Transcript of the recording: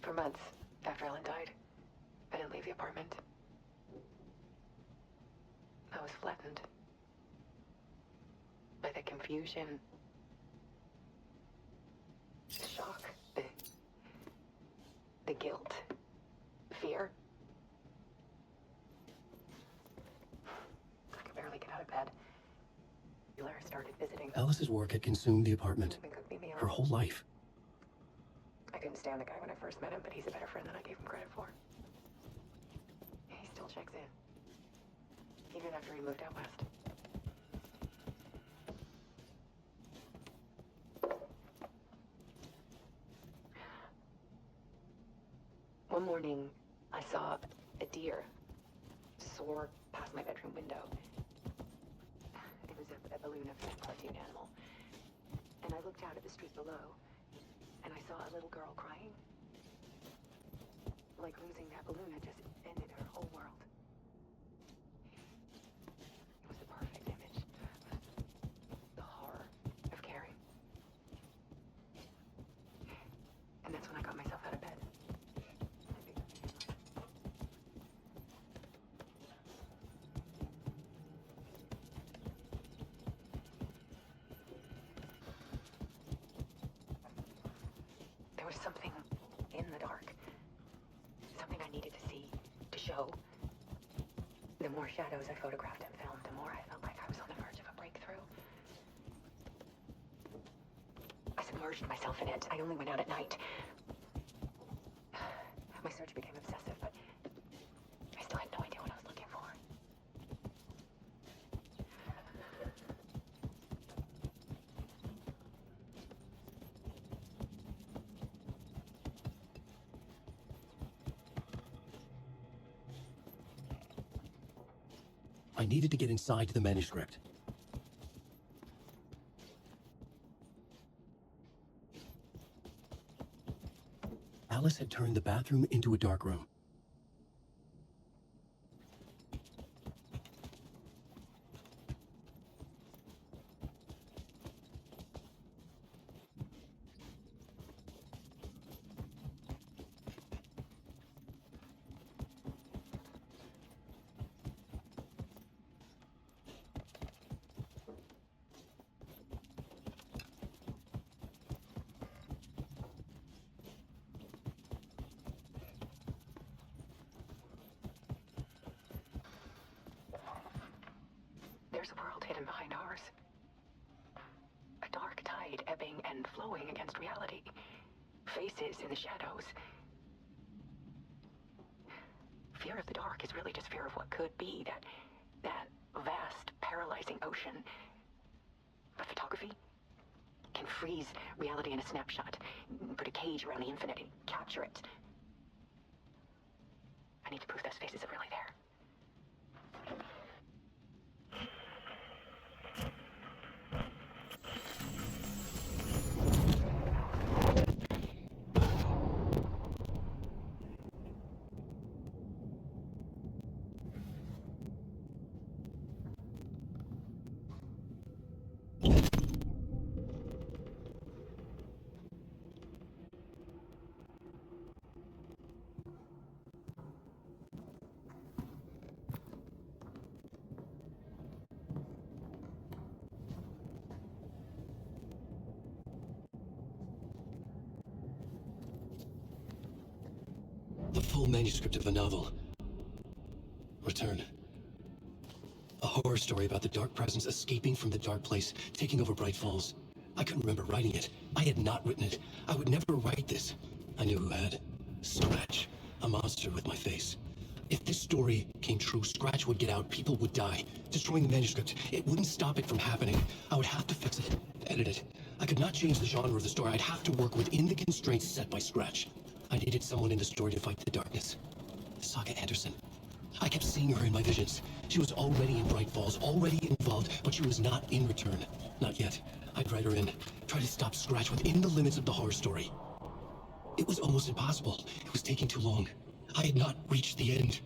For months after Ellen died, I didn't leave the apartment. I was flattened by the confusion, the shock, the guilt, fear. I could barely get out of bed. Blair started visiting. Alice's work had consumed the apartment. Her whole life. I couldn't stand the guy when I first met him, but he's a better friend than I gave him credit for. He still checks in, even after he moved out west. One morning, I saw a deer soar past my bedroom window. It was a balloon of a cartoon animal. And I looked out at the street below, and I saw a little girl crying. Like losing that balloon had just ended her whole world. It was the perfect image of the horror of caring. And that's when I got myself out of bed. There was something in the dark. Something I needed to see, to show. The more shadows I photographed and filmed, the more I felt like I was on the verge of a breakthrough. I submerged myself in it. I only went out at night. My search became obsessive, but I still had no idea what I was looking for. I needed to get inside the manuscript. Alice had turned the bathroom into a dark room. There's a world hidden behind ours. A dark tide ebbing and flowing against reality. Faces in the shadows. Fear of the dark is really just fear of what could be, that vast, paralyzing ocean. But photography can freeze reality in a snapshot, put a cage around the infinite and capture it. I need to prove those faces are really there. The full manuscript of the novel. Return. A horror story about the dark presence escaping from the dark place, taking over Bright Falls. I couldn't remember writing it. I had not written it. I would never write this. I knew who had. Scratch. A monster with my face. If this story came true, Scratch would get out, people would die. Destroying the manuscript, it wouldn't stop it from happening. I would have to fix it, edit it. I could not change the genre of the story. I'd have to work within the constraints set by Scratch. I needed someone in the story to fight the darkness. Saga Anderson. I kept seeing her in my visions. She was already in Bright Falls, already involved, but she was not in Return. Not yet. I'd write her in, try to stop Scratch within the limits of the horror story. It was almost impossible. It was taking too long. I had not reached the end.